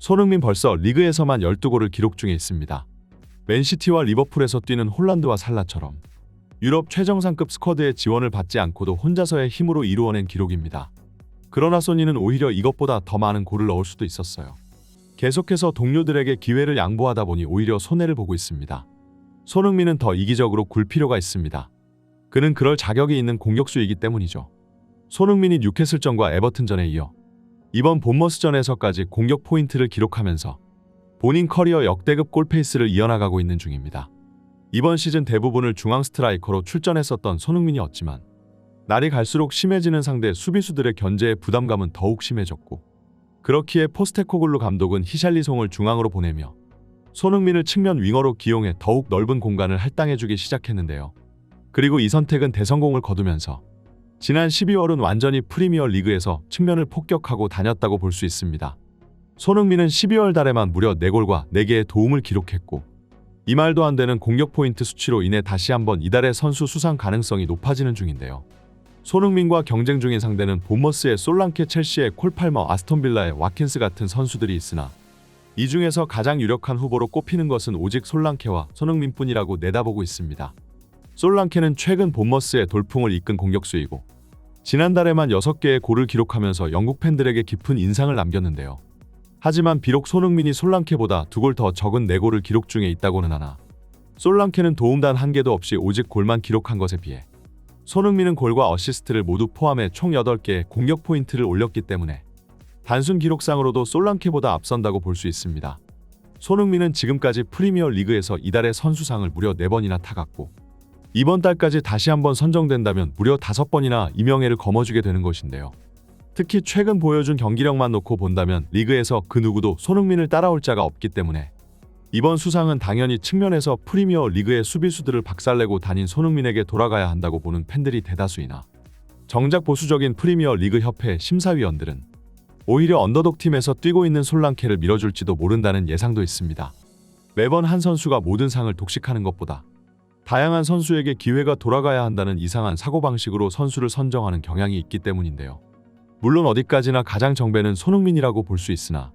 손흥민 벌써 리그에서만 12골을 기록 중에 있습니다. 맨시티와 리버풀에서 뛰는 홀란드와 살라처럼 유럽 최정상급 스쿼드의 지원을 받지 않고도 혼자서의 힘으로 이루어낸 기록입니다. 그러나 소니는 오히려 이것보다 더 많은 골을 넣을 수도 있었어요. 계속해서 동료들에게 기회를 양보하다 보니 오히려 손해를 보고 있습니다. 손흥민은 더 이기적으로 굴 필요가 있습니다. 그는 그럴 자격이 있는 공격수이기 때문이죠. 손흥민이 뉴캐슬전과 에버튼전에 이어 이번 본머스전에서까지 공격 포인트를 기록하면서 본인 커리어 역대급 골페이스를 이어나가고 있는 중입니다. 이번 시즌 대부분을 중앙 스트라이커로 출전했었던 손흥민이었지만 날이 갈수록 심해지는 상대 수비수들의 견제의 부담감은 더욱 심해졌고, 그렇기에 포스테코글루 감독은 히샬리송을 중앙으로 보내며 손흥민을 측면 윙어로 기용해 더욱 넓은 공간을 할당해주기 시작했는데요. 그리고 이 선택은 대성공을 거두면서 지난 12월은 완전히 프리미어 리그에서 측면을 폭격하고 다녔다고 볼 수 있습니다. 손흥민은 12월 달에만 무려 4골과 4개의 도움을 기록했고, 이 말도 안 되는 공격 포인트 수치로 인해 다시 한번 이달의 선수 수상 가능성이 높아지는 중인데요. 손흥민과 경쟁 중인 상대는 본머스의 솔랑케, 첼시의 콜 팔머, 아스톤빌라의 와킨스 같은 선수들이 있으나 이 중에서 가장 유력한 후보로 꼽히는 것은 오직 솔랑케와 손흥민뿐이라고 내다보고 있습니다. 솔랑케는 최근 본머스의 돌풍을 이끈 공격수이고 지난달에만 6개의 골을 기록하면서 영국 팬들에게 깊은 인상을 남겼는데요. 하지만 비록 손흥민이 솔랑케보다 2골 더 적은 4골을 기록 중에 있다고는 하나 솔랑케는 도움 단 1개도 없이 오직 골만 기록한 것에 비해 손흥민은 골과 어시스트를 모두 포함해 총 8개의 공격 포인트를 올렸기 때문에 단순 기록상으로도 솔랑케보다 앞선다고 볼 수 있습니다. 손흥민은 지금까지 프리미어 리그에서 이달의 선수상을 무려 4번이나 타갔고 이번 달까지 다시 한번 선정된다면 무려 5번이나 이 명예를 거머쥐게 되는 것인데요. 특히 최근 보여준 경기력만 놓고 본다면 리그에서 그 누구도 손흥민을 따라올 자가 없기 때문에 이번 수상은 당연히 측면에서 프리미어 리그의 수비수들을 박살내고 다닌 손흥민에게 돌아가야 한다고 보는 팬들이 대다수이나 정작 보수적인 프리미어 리그 협회 심사위원들은 오히려 언더독 팀에서 뛰고 있는 솔랑케를 밀어줄지도 모른다는 예상도 있습니다. 매번 한 선수가 모든 상을 독식하는 것보다 다양한 선수에게 기회가 돌아가야 한다는 이상한 사고방식으로 선수를 선정하는 경향이 있기 때문인데요. 물론 어디까지나 가장 정배는 손흥민이라고 볼 수 있으나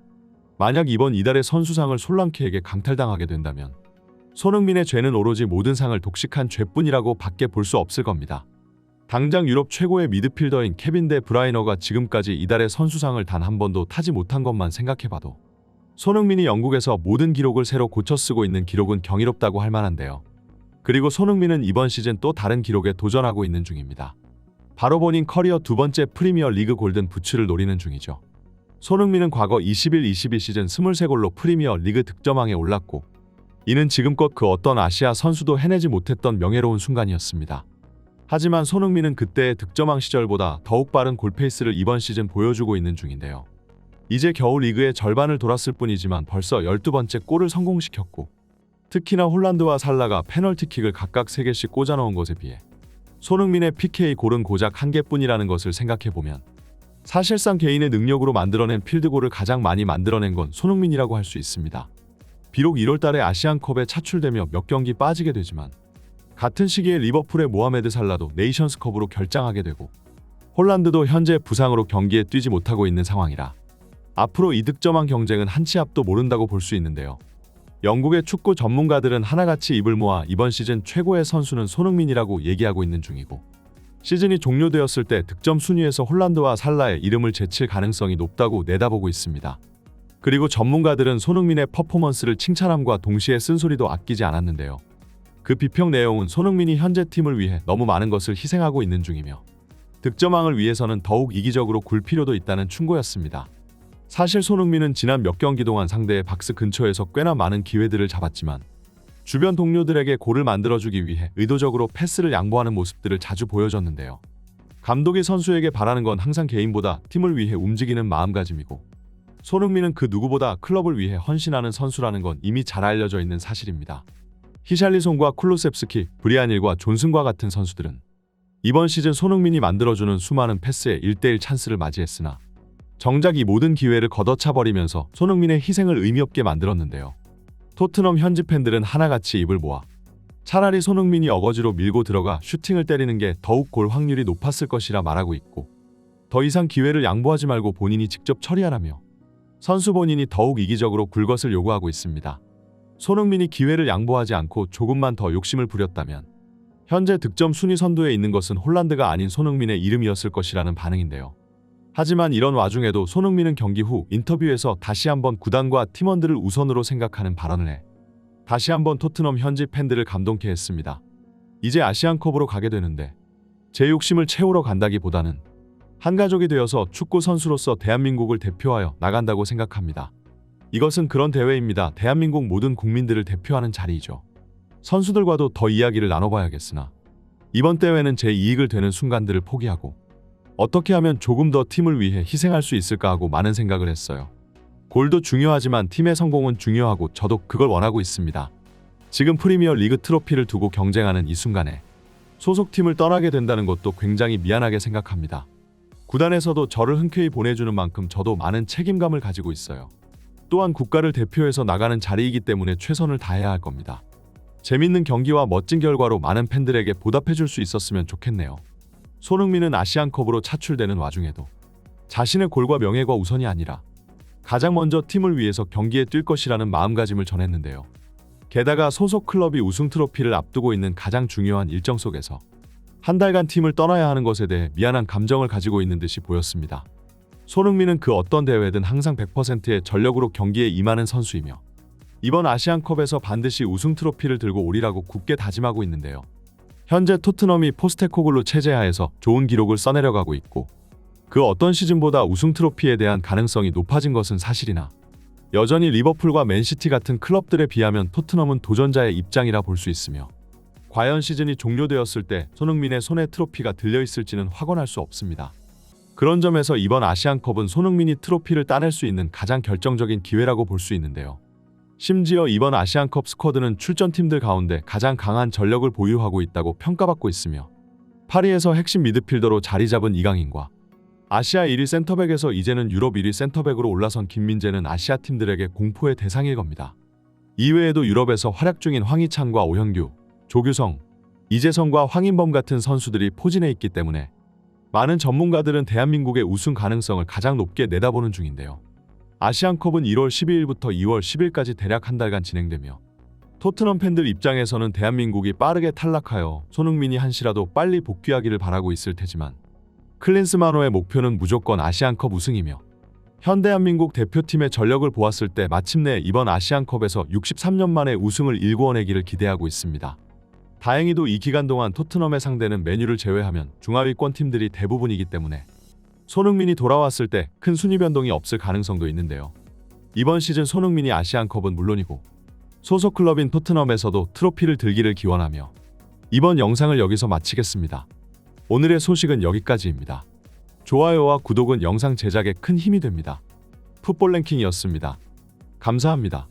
만약 이번 이달의 선수상을 솔랑케에게 강탈당하게 된다면 손흥민의 죄는 오로지 모든 상을 독식한 죄뿐이라고 밖에 볼 수 없을 겁니다. 당장 유럽 최고의 미드필더인 케빈 데 브라이너가 지금까지 이달의 선수상을 단 한 번도 타지 못한 것만 생각해봐도 손흥민이 영국에서 모든 기록을 새로 고쳐쓰고 있는 기록은 경이롭다고 할 만한데요. 그리고 손흥민은 이번 시즌 또 다른 기록에 도전하고 있는 중입니다. 바로 본인 커리어 2번째 프리미어 리그 골든 부츠를 노리는 중이죠. 손흥민은 과거 21-22 시즌 23골로 프리미어 리그 득점왕에 올랐고 이는 지금껏 그 어떤 아시아 선수도 해내지 못했던 명예로운 순간이었습니다. 하지만 손흥민은 그때의 득점왕 시절보다 더욱 빠른 골페이스를 이번 시즌 보여주고 있는 중인데요. 이제 겨우 리그의 절반을 돌았을 뿐이지만 벌써 12번째 골을 성공시켰고 특히나 홀란드와 살라가 페널티킥을 각각 3개씩 꽂아넣은 것에 비해 손흥민의 PK 골은 고작 1개뿐이라는 것을 생각해보면 사실상 개인의 능력으로 만들어낸 필드골을 가장 많이 만들어낸 건 손흥민이라고 할 수 있습니다. 비록 1월달에 아시안컵에 차출되며 몇 경기 빠지게 되지만 같은 시기에 리버풀의 모하메드 살라도 네이션스컵으로 결장하게 되고 홀란드도 현재 부상으로 경기에 뛰지 못하고 있는 상황이라 앞으로 이득점왕 경쟁은 한 치 앞도 모른다고 볼 수 있는데요. 영국의 축구 전문가들은 하나같이 입을 모아 이번 시즌 최고의 선수는 손흥민이라고 얘기하고 있는 중이고 시즌이 종료되었을 때 득점 순위에서 홀란드와 살라의 이름을 제칠 가능성이 높다고 내다보고 있습니다. 그리고 전문가들은 손흥민의 퍼포먼스를 칭찬함과 동시에 쓴소리도 아끼지 않았는데요. 그 비평 내용은 손흥민이 현재 팀을 위해 너무 많은 것을 희생하고 있는 중이며 득점왕을 위해서는 더욱 이기적으로 굴 필요도 있다는 충고였습니다. 사실 손흥민은 지난 몇 경기 동안 상대의 박스 근처에서 꽤나 많은 기회들을 잡았지만 주변 동료들에게 골을 만들어주기 위해 의도적으로 패스를 양보하는 모습들을 자주 보여줬는데요. 감독이 선수에게 바라는 건 항상 개인보다 팀을 위해 움직이는 마음가짐이고 손흥민은 그 누구보다 클럽을 위해 헌신하는 선수라는 건 이미 잘 알려져 있는 사실입니다. 히샬리송과 쿨루셉스키, 브리안일과 존슨과 같은 선수들은 이번 시즌 손흥민이 만들어주는 수많은 패스에 1대1 찬스를 맞이했으나 정작 이 모든 기회를 걷어차버리면서 손흥민의 희생을 의미 없게 만들었는데요. 토트넘 현지 팬들은 하나같이 입을 모아 차라리 손흥민이 어거지로 밀고 들어가 슈팅을 때리는 게 더욱 골 확률이 높았을 것이라 말하고 있고 더 이상 기회를 양보하지 말고 본인이 직접 처리하라며 선수 본인이 더욱 이기적으로 굴 것을 요구하고 있습니다. 손흥민이 기회를 양보하지 않고 조금만 더 욕심을 부렸다면 현재 득점 순위 선두에 있는 것은 홀란드가 아닌 손흥민의 이름이었을 것이라는 반응인데요. 하지만 이런 와중에도 손흥민은 경기 후 인터뷰에서 다시 한번 구단과 팀원들을 우선으로 생각하는 발언을 해 다시 한번 토트넘 현지 팬들을 감동케 했습니다. 이제 아시안컵으로 가게 되는데 제 욕심을 채우러 간다기보다는 한 가족이 되어서 축구 선수로서 대한민국을 대표하여 나간다고 생각합니다. 이것은 그런 대회입니다. 대한민국 모든 국민들을 대표하는 자리이죠. 선수들과도 더 이야기를 나눠봐야겠으나 이번 대회는 제 이익을 되는 순간들을 포기하고 어떻게 하면 조금 더 팀을 위해 희생할 수 있을까 하고 많은 생각을 했어요. 골도 중요하지만 팀의 성공은 중요하고 저도 그걸 원하고 있습니다. 지금 프리미어 리그 트로피를 두고 경쟁하는 이 순간에 소속팀을 떠나게 된다는 것도 굉장히 미안하게 생각합니다. 구단에서도 저를 흔쾌히 보내주는 만큼 저도 많은 책임감을 가지고 있어요. 또한 국가를 대표해서 나가는 자리이기 때문에 최선을 다해야 할 겁니다. 재밌는 경기와 멋진 결과로 많은 팬들에게 보답해줄 수 있었으면 좋겠네요. 손흥민은 아시안컵으로 차출되는 와중에도 자신의 골과 명예가 우선이 아니라 가장 먼저 팀을 위해서 경기에 뛸 것이라는 마음가짐을 전했는데요. 게다가 소속 클럽이 우승 트로피를 앞두고 있는 가장 중요한 일정 속에서 한 달간 팀을 떠나야 하는 것에 대해 미안한 감정을 가지고 있는 듯이 보였습니다. 손흥민은 그 어떤 대회든 항상 100%의 전력으로 경기에 임하는 선수이며 이번 아시안컵에서 반드시 우승 트로피를 들고 오리라고 굳게 다짐하고 있는데요. 현재 토트넘이 포스테코글루 체제 하에서 좋은 기록을 써내려가고 있고 그 어떤 시즌보다 우승 트로피에 대한 가능성이 높아진 것은 사실이나 여전히 리버풀과 맨시티 같은 클럽들에 비하면 토트넘은 도전자의 입장이라 볼 수 있으며 과연 시즌이 종료되었을 때 손흥민의 손에 트로피가 들려있을지는 확언할 수 없습니다. 그런 점에서 이번 아시안컵은 손흥민이 트로피를 따낼 수 있는 가장 결정적인 기회라고 볼 수 있는데요. 심지어 이번 아시안컵 스쿼드는 출전팀들 가운데 가장 강한 전력을 보유하고 있다고 평가받고 있으며 파리에서 핵심 미드필더로 자리 잡은 이강인과 아시아 1위 센터백에서 이제는 유럽 1위 센터백으로 올라선 김민재는 아시아 팀들에게 공포의 대상일 겁니다. 이외에도 유럽에서 활약 중인 황희찬과 오현규, 조규성, 이재성과 황인범 같은 선수들이 포진해 있기 때문에 많은 전문가들은 대한민국의 우승 가능성을 가장 높게 내다보는 중인데요. 아시안컵은 1월 12일부터 2월 10일까지 대략 한 달간 진행되며 토트넘 팬들 입장에서는 대한민국이 빠르게 탈락하여 손흥민이 한시라도 빨리 복귀하기를 바라고 있을 테지만 클린스만호의 목표는 무조건 아시안컵 우승이며 현대한민국 대표팀의 전력을 보았을 때 마침내 이번 아시안컵에서 63년 만에 우승을 일궈내기를 기대하고 있습니다. 다행히도 이 기간 동안 토트넘의 상대는 맨유를 제외하면 중하위권 팀들이 대부분이기 때문에 손흥민이 돌아왔을 때 큰 순위 변동이 없을 가능성도 있는데요. 이번 시즌 손흥민이 아시안컵은 물론이고 소속 클럽인 토트넘에서도 트로피를 들기를 기원하며 이번 영상을 여기서 마치겠습니다. 오늘의 소식은 여기까지입니다. 좋아요와 구독은 영상 제작에 큰 힘이 됩니다. 풋볼 랭킹이었습니다. 감사합니다.